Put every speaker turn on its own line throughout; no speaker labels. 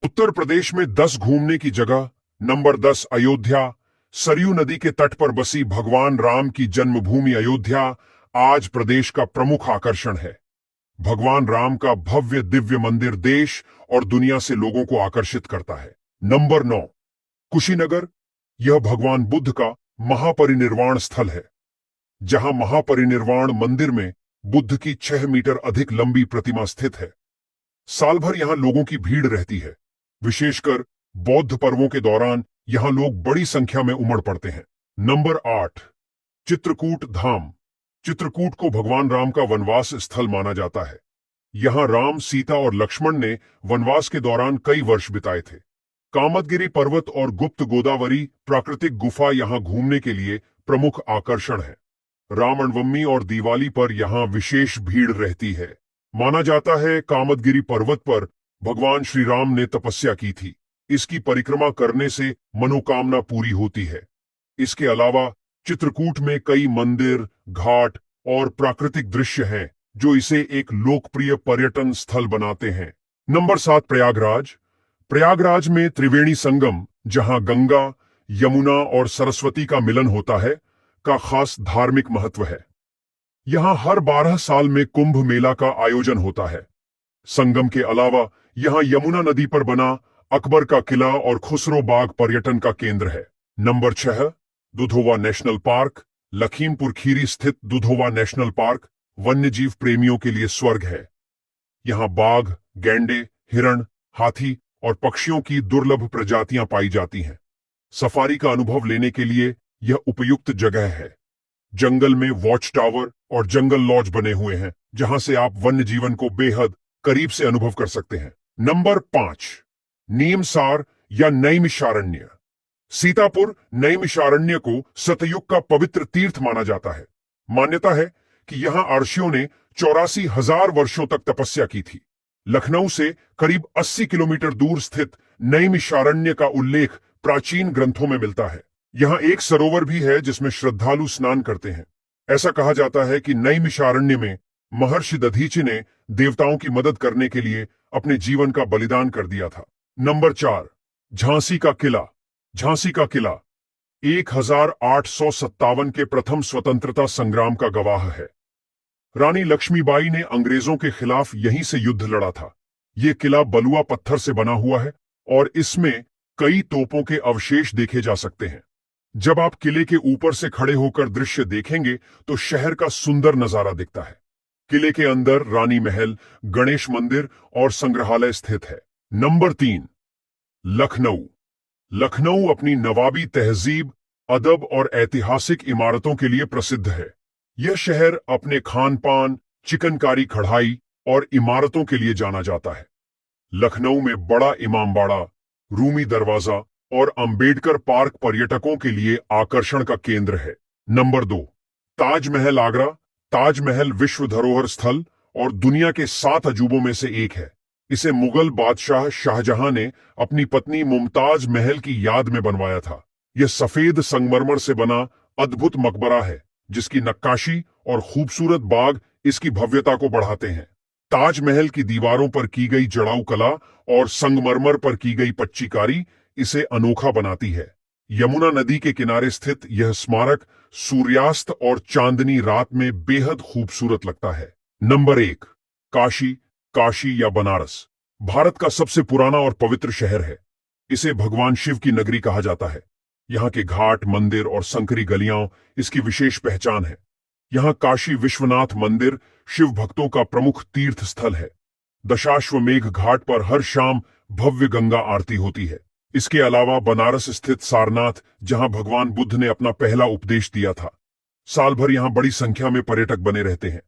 उत्तर प्रदेश में 10 घूमने की जगह। नंबर 10 अयोध्या। सरयू नदी के तट पर बसी भगवान राम की जन्मभूमि अयोध्या आज प्रदेश का प्रमुख आकर्षण है। भगवान राम का भव्य दिव्य मंदिर देश और दुनिया से लोगों को आकर्षित करता है। नंबर 9 कुशीनगर। यह भगवान बुद्ध का महापरिनिर्वाण स्थल है, जहां महापरिनिर्वाण मंदिर में बुद्ध की 6 मीटर अधिक लंबी प्रतिमा स्थित है। साल भर यहां लोगों की भीड़ रहती है। विशेषकर बौद्ध पर्वों के दौरान यहां लोग बड़ी संख्या में उमड़ पड़ते हैं। नंबर 8 चित्रकूट धाम। चित्रकूट को भगवान राम का वनवास स्थल माना जाता है। यहां राम, सीता और लक्ष्मण ने वनवास के दौरान कई वर्ष बिताए थे। कामदगिरी पर्वत और गुप्त गोदावरी प्राकृतिक गुफा यहां घूमने के लिए प्रमुख आकर्षण है। रामनवमी और दिवाली पर यहां विशेष भीड़ रहती है। माना जाता है कामदगिरी पर्वत पर भगवान श्री राम ने तपस्या की थी। इसकी परिक्रमा करने से मनोकामना पूरी होती है। इसके अलावा चित्रकूट में कई मंदिर, घाट और प्राकृतिक दृश्य हैं जो इसे एक लोकप्रिय पर्यटन स्थल बनाते हैं। नंबर 7 प्रयागराज। प्रयागराज में त्रिवेणी संगम, जहां गंगा, यमुना और सरस्वती का मिलन होता है, का खास धार्मिक महत्व है। यहां हर 12 साल में कुंभ मेला का आयोजन होता है। संगम के अलावा यहां यमुना नदी पर बना अकबर का किला और खुसरो बाग पर्यटन का केंद्र है। Number 6 Dudhwa national park. Lakhimpur Kheri स्थित दुधोवा नेशनल पार्क वन्यजीव प्रेमियों के लिए स्वर्ग है। यहां बाघ, गैंडे, हिरण, हाथी और पक्षियों की दुर्लभ प्रजातियां पाई जाती हैं। सफारी का अनुभव लेने के लिए यह उपयुक्त जगह है। जंगल में वॉच टावर और जंगल लॉज बने हुए हैं, जहां से आप वन्य जीवन को बेहद करीब से अनुभव कर सकते हैं। नंबर 5 नीमसार या नैमिषारण्य। सीतापुर नैमिषारण्य को सतयुग का पवित्र तीर्थ माना जाता है। मान्यता है कि यहां अर्षियों ने 84,000 वर्षों तक तपस्या की थी। लखनऊ से करीब 80 किलोमीटर दूर स्थित नैमिषारण्य का उल्लेख प्राचीन ग्रंथों में मिलता है। यहां एक सरोवर भी है जिसमें श्रद्धालु स्नान करते हैं। ऐसा कहा जाता है कि नैमिषारण्य में महर्षि दधीचि ने देवताओं की मदद करने के लिए अपने जीवन का बलिदान कर दिया था। नंबर 4 झांसी का किला। झांसी का किला 1857 के प्रथम स्वतंत्रता संग्राम का गवाह है। रानी लक्ष्मीबाई ने अंग्रेजों के खिलाफ यहीं से युद्ध लड़ा था। यह किला बलुआ पत्थर से बना हुआ है और इसमें कई तोपों के अवशेष देखे जा सकते हैं। जब आप किले के ऊपर से खड़े होकर दृश्य देखेंगे तो शहर का सुंदर नजारा दिखता है। किले के अंदर रानी महल, गणेश मंदिर और संग्रहालय स्थित है। नंबर 3 लखनऊ। लखनऊ अपनी नवाबी तहजीब, अदब और ऐतिहासिक इमारतों के लिए प्रसिद्ध है। यह शहर अपने खान पान, चिकनकारी कढ़ाई और इमारतों के लिए जाना जाता है। लखनऊ में बड़ा इमामबाड़ा, रूमी दरवाजा और अंबेडकर पार्क पर्यटकों के लिए आकर्षण का केंद्र है। नंबर 2 ताजमहल आगरा। ताजमहल विश्व धरोहर स्थल और दुनिया के 7 अजूबों में से एक है। इसे मुगल बादशाह शाहजहां ने अपनी पत्नी मुमताज महल की याद में बनवाया था। यह सफेद संगमरमर से बना अद्भुत मकबरा है, जिसकी नक्काशी और खूबसूरत बाग इसकी भव्यता को बढ़ाते हैं। ताजमहल की दीवारों पर की गई जड़ाऊ कला और संगमरमर पर की गई पच्चीकारी इसे अनोखा बनाती है। यमुना नदी के किनारे स्थित यह स्मारक सूर्यास्त और चांदनी रात में बेहद खूबसूरत लगता है। नंबर 1 काशी। काशी या बनारस भारत का सबसे पुराना और पवित्र शहर है। इसे भगवान शिव की नगरी कहा जाता है। यहाँ के घाट, मंदिर और संकरी गलियां इसकी विशेष पहचान है। यहाँ काशी विश्वनाथ मंदिर शिव भक्तों का प्रमुख तीर्थ स्थल है। दशाश्वमेघ घाट पर हर शाम भव्य गंगा आरती होती है। इसके अलावा बनारस स्थित सारनाथ, जहां भगवान बुद्ध ने अपना पहला उपदेश दिया था। साल भर यहां बड़ी संख्या में पर्यटक बने रहते हैं।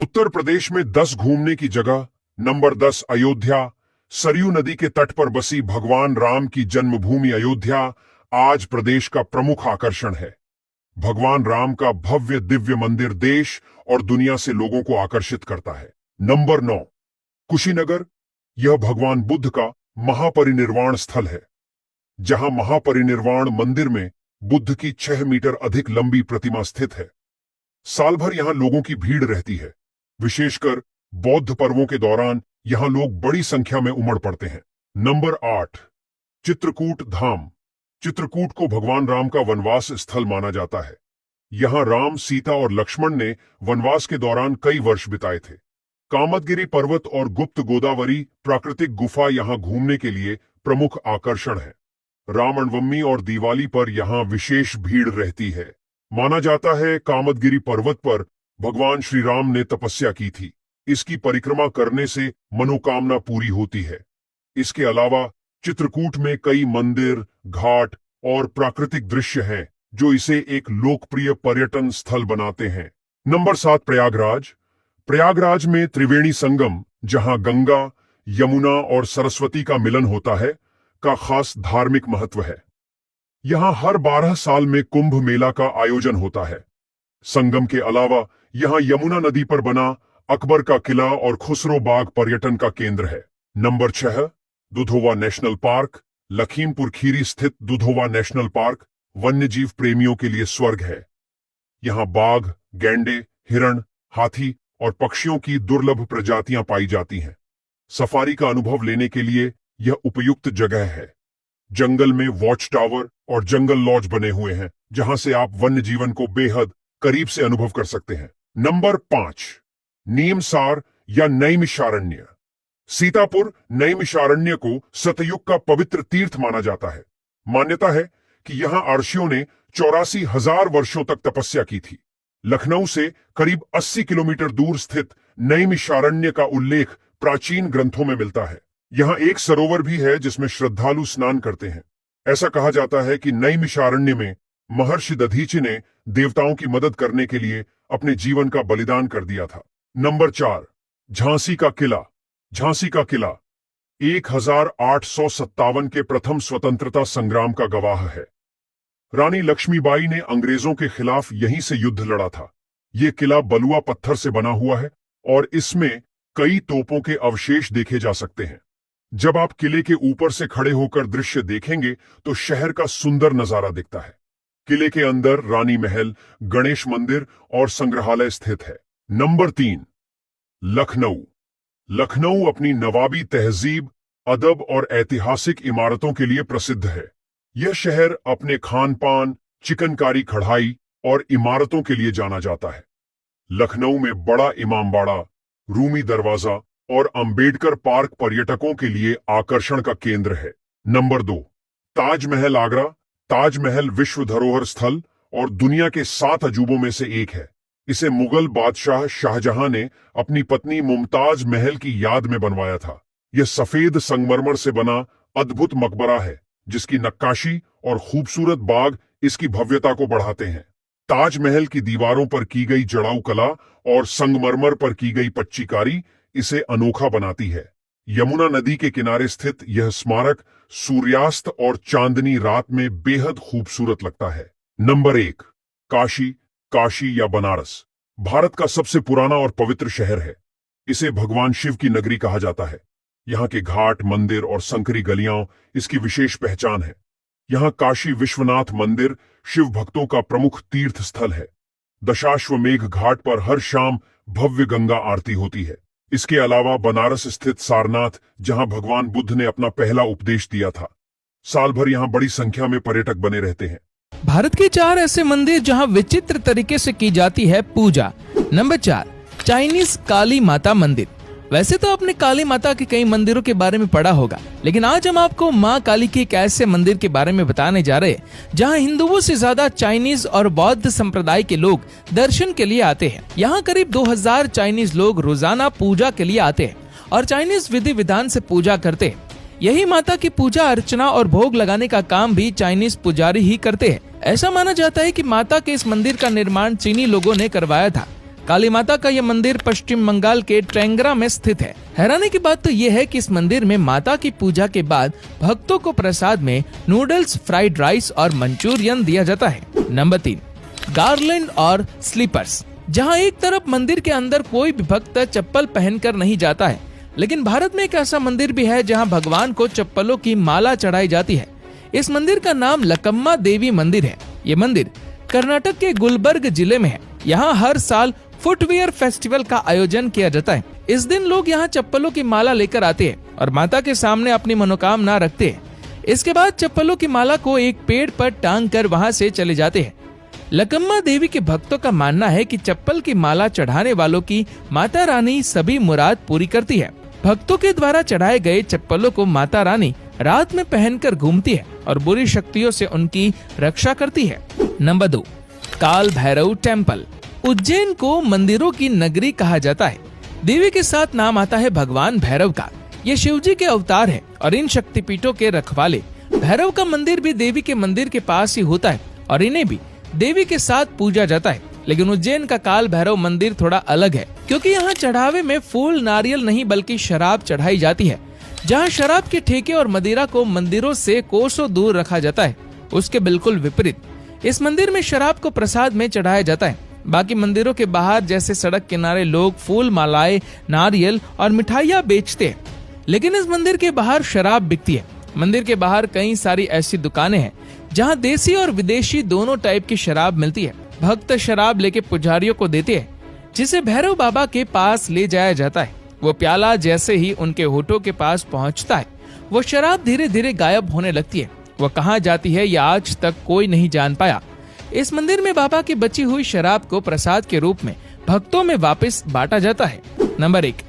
उत्तर प्रदेश में 10 घूमने की जगह। नंबर 10 अयोध्या। सरयू नदी के तट पर बसी भगवान राम की जन्मभूमि अयोध्या आज प्रदेश का प्रमुख आकर्षण है। भगवान राम का भव्य दिव्य मंदिर देश और दुनिया से लोगों को आकर्षित करता है। नंबर 9 कुशीनगर। यह भगवान बुद्ध का महापरिनिर्वाण स्थल है, जहां महापरिनिर्वाण मंदिर में बुद्ध की 6 मीटर अधिक लंबी प्रतिमा स्थित है। साल भर यहां लोगों की भीड़ रहती है। विशेषकर बौद्ध पर्वों के दौरान यहाँ लोग बड़ी संख्या में उमड़ पड़ते हैं। नंबर 8, चित्रकूट धाम। चित्रकूट को भगवान राम का वनवास स्थल माना जाता है। यहाँ राम, सीता और लक्ष्मण ने वनवास के दौरान कई वर्ष बिताए थे। कामदगिरी पर्वत और गुप्त गोदावरी प्राकृतिक गुफा यहाँ घूमने के लिए प्रमुख आकर्षण है। रामनवमी और दिवाली पर यहाँ विशेष भीड़ रहती है। माना जाता है कामदगिरी पर्वत पर भगवान श्री राम ने तपस्या की थी। इसकी परिक्रमा करने से मनोकामना पूरी होती है। इसके अलावा चित्रकूट में कई मंदिर, घाट और प्राकृतिक दृश्य हैं जो इसे एक लोकप्रिय पर्यटन स्थल बनाते हैं। नंबर 7, प्रयागराज। प्रयागराज में त्रिवेणी संगम, जहां गंगा, यमुना और सरस्वती का मिलन होता है, का खास धार्मिक महत्व है। यहां हर 12 साल में कुंभ मेला का आयोजन होता है। संगम के अलावा यहां यमुना नदी पर बना अकबर का किला और खुसरो बाग पर्यटन का केंद्र है। Number 6, Dudhwa national park. Lakhimpur Kheri स्थित दुधोवा नेशनल पार्क वन्यजीव प्रेमियों के लिए स्वर्ग है। यहाँ बाघ, गैंडे, हिरण, हाथी और पक्षियों की दुर्लभ प्रजातियां पाई जाती हैं। सफारी का अनुभव लेने के लिए यह उपयुक्त जगह है। जंगल में वॉच टावर और जंगल लॉज बने हुए हैं, जहां से आप वन्य जीवन को बेहद करीब से अनुभव कर सकते हैं। नंबर 5, नीमसार या नैमिषारण्य। सीतापुर नैमिषारण्य को सतयुग का पवित्र तीर्थ माना जाता है। मान्यता है कि यहां अर्षियों ने 84,000 वर्षों तक तपस्या की थी। लखनऊ से करीब 80 किलोमीटर दूर स्थित नैमिषारण्य का उल्लेख प्राचीन ग्रंथों में मिलता है। यहाँ एक सरोवर भी है जिसमें श्रद्धालु स्नान करते हैं। ऐसा कहा जाता है कि नैमिषारण्य में महर्षि दधीचि ने देवताओं की मदद करने के लिए अपने जीवन का बलिदान कर दिया था। नंबर 4, झांसी का किला। झांसी का किला 1857 के प्रथम स्वतंत्रता संग्राम का गवाह है। रानी लक्ष्मीबाई ने अंग्रेजों के खिलाफ यहीं से युद्ध लड़ा था। ये किला बलुआ पत्थर से बना हुआ है और इसमें कई तोपों के अवशेष देखे जा सकते हैं। जब आप किले के ऊपर से खड़े होकर दृश्य देखेंगे तो शहर का सुंदर नजारा दिखता है। किले के अंदर रानी महल, गणेश मंदिर और संग्रहालय स्थित है। नंबर 3, लखनऊ। लखनऊ अपनी नवाबी तहजीब, अदब और ऐतिहासिक इमारतों के लिए प्रसिद्ध है। यह शहर अपने खान पान, चिकनकारी कढ़ाई और इमारतों के लिए जाना जाता है। लखनऊ में बड़ा इमामबाड़ा, रूमी दरवाजा और अंबेडकर पार्क पर्यटकों के लिए आकर्षण का केंद्र है। नंबर 2, ताजमहल आगरा। ताजमहल विश्व धरोहर स्थल और दुनिया के 7 अजूबों में से एक है। इसे मुगल बादशाह शाहजहां ने अपनी पत्नी मुमताज महल की याद में बनवाया था। यह सफेद संगमरमर से बना अद्भुत मकबरा है, जिसकी नक्काशी और खूबसूरत बाग इसकी भव्यता को बढ़ाते हैं। ताजमहल की दीवारों पर की गई जड़ाऊ कला और संगमरमर पर की गई पच्चीकारी इसे अनोखा बनाती है। यमुना नदी के किनारे स्थित यह स्मारक सूर्यास्त और चांदनी रात में बेहद खूबसूरत लगता है। नंबर 1, काशी। काशी या बनारस भारत का सबसे पुराना और पवित्र शहर है। इसे भगवान शिव की नगरी कहा जाता है। यहाँ के घाट, मंदिर और संकरी गलियां इसकी विशेष पहचान है। यहाँ काशी विश्वनाथ मंदिर शिव भक्तों का प्रमुख तीर्थ स्थल है। दशाश्वमेघ घाट पर हर शाम भव्य गंगा आरती होती है। इसके अलावा बनारस स्थित सारनाथ, जहां भगवान बुद्ध ने अपना पहला उपदेश दिया था। साल भर यहाँ बड़ी संख्या में पर्यटक बने रहते हैं।
भारत के 4 ऐसे मंदिर जहां विचित्र तरीके से की जाती है पूजा। नंबर 4, चाइनीज काली माता मंदिर। वैसे तो आपने काली माता के कई मंदिरों के बारे में पढ़ा होगा, लेकिन आज हम आपको माँ काली के एक ऐसे मंदिर के बारे में बताने जा रहे हैं जहां हिंदुओं से ज्यादा चाइनीज और बौद्ध संप्रदाय के लोग दर्शन के लिए आते हैं। यहाँ करीब 2000 चाइनीज लोग रोजाना पूजा के लिए आते हैं और चाइनीज विधि विधान से पूजा करते हैं। यही माता की पूजा अर्चना और भोग लगाने का काम भी चाइनीज पुजारी ही करते हैं। ऐसा माना जाता है कि माता के इस मंदिर का निर्माण चीनी लोगों ने करवाया था। काली माता का यह मंदिर पश्चिम बंगाल के टेंगरा में स्थित है। हैरानी की बात तो यह है कि इस मंदिर में माता की पूजा के बाद भक्तों को प्रसाद में नूडल्स, फ्राइड राइस और मंचूरियन दिया जाता है। नंबर 3, गार्लैंड और स्लीपर्स। जहां एक तरफ मंदिर के अंदर कोई भी भक्त चप्पल पहनकर नहीं जाता है, लेकिन भारत में एक ऐसा मंदिर भी है जहां भगवान को चप्पलों की माला चढ़ाई जाती है। इस मंदिर का नाम लकम्मा देवी मंदिर है। ये मंदिर कर्नाटक के गुलबर्ग जिले में है। यहाँ हर साल फुटवियर फेस्टिवल का आयोजन किया जाता है। इस दिन लोग यहाँ चप्पलों की माला लेकर आते हैं और माता के सामने अपनी मनोकामना रखते हैं। इसके बाद चप्पलों की माला को एक पेड़ पर टांग कर वहाँ से चले जाते हैं। लकम्मा देवी के भक्तों का मानना है कि चप्पल की माला चढ़ाने वालों की माता रानी सभी मुराद पूरी करती है। भक्तों के द्वारा चढ़ाए गए चप्पलों को माता रानी रात में पहनकर घूमती है और बुरी शक्तियों से उनकी रक्षा करती है। नंबर 2, काल भैरव टेम्पल। उज्जैन को मंदिरों की नगरी कहा जाता है। देवी के साथ नाम आता है भगवान भैरव का। ये शिव जी के अवतार है और इन शक्तिपीठों के रखवाले। भैरव का मंदिर भी देवी के मंदिर के पास ही होता है और इन्हें भी देवी के साथ पूजा जाता है। लेकिन उज्जैन का काल भैरव मंदिर थोड़ा अलग है, क्योंकि यहाँ चढ़ावे में फूल नारियल नहीं बल्कि शराब चढ़ाई जाती है। जहाँ शराब के ठेके और मदिरा को मंदिरों से कोसों दूर रखा जाता है, उसके बिल्कुल विपरीत इस मंदिर में शराब को प्रसाद में चढ़ाया जाता है। बाकी मंदिरों के बाहर जैसे सड़क किनारे लोग फूल, मालाएं, नारियल और मिठाइयाँ बेचते हैं, लेकिन इस मंदिर के बाहर शराब बिकती है। मंदिर के बाहर कई सारी ऐसी दुकानें हैं जहां देसी और विदेशी दोनों टाइप की शराब मिलती है। भक्त शराब लेके पुजारियों को देते हैं, जिसे भैरव बाबा के पास ले जाया जाता है। वो प्याला जैसे ही उनके होठों के पास पहुंचता है, वो शराब धीरे धीरे गायब होने लगती है। वो कहाँ जाती है यह आज तक कोई नहीं जान पाया। इस मंदिर में बाबा की बची हुई शराब को प्रसाद के रूप में भक्तों में वापस बांटा जाता है। Number 1,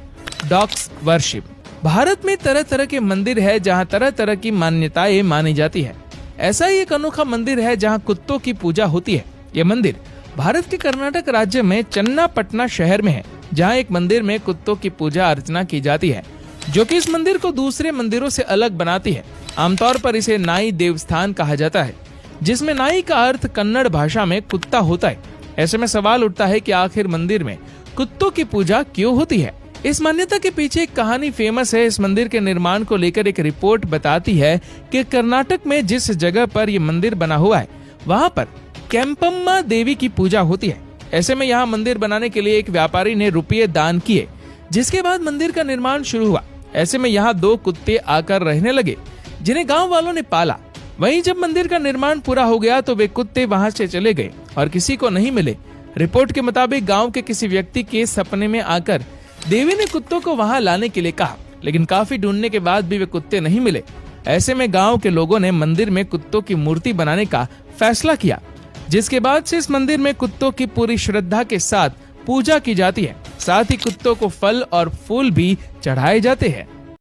dogs worship. भारत में तरह तरह के मंदिर है जहाँ तरह तरह की मान्यताएं मानी जाती है। ऐसा ही एक अनोखा मंदिर है जहाँ कुत्तों की पूजा होती है। ये मंदिर भारत के कर्नाटक राज्य में चन्नापटना शहर में है, जहाँ एक मंदिर में कुत्तों की पूजा अर्चना की जाती है, जो कि इस मंदिर को दूसरे मंदिरों से अलग बनाती है। आमतौर पर इसे नाई देवस्थान कहा जाता है, जिसमें नाई का अर्थ कन्नड़ भाषा में कुत्ता होता है। ऐसे में सवाल उठता है कि आखिर मंदिर में कुत्तों की पूजा क्यों होती है। इस मान्यता के पीछे एक कहानी फेमस है। इस मंदिर के निर्माण को लेकर एक रिपोर्ट बताती है कि कर्नाटक में जिस जगह पर यह मंदिर बना हुआ है, वहाँ पर केम्पम्मा देवी की पूजा होती है। ऐसे में यहाँ मंदिर बनाने के लिए एक व्यापारी ने रुपये दान किए, जिसके बाद मंदिर का निर्माण शुरू हुआ। ऐसे में यहाँ 2 कुत्ते आकर रहने लगे, जिन्हें गाँव वालों ने पाला। वहीं जब मंदिर का निर्माण पूरा हो गया तो वे कुत्ते वहाँ से चले गए और किसी को नहीं मिले। रिपोर्ट के मुताबिक गाँव के किसी व्यक्ति के सपने में आकर देवी ने कुत्तों को वहां लाने के लिए कहा, लेकिन काफी ढूंढने के बाद भी वे कुत्ते नहीं मिले। ऐसे में गांव के लोगों ने मंदिर में कुत्तों की मूर्ति बनाने का फैसला किया, जिसके बाद से इस मंदिर में कुत्तों की पूरी श्रद्धा के साथ पूजा की जाती है। साथ ही कुत्तों को फल और फूल भी चढ़ाए जाते हैं।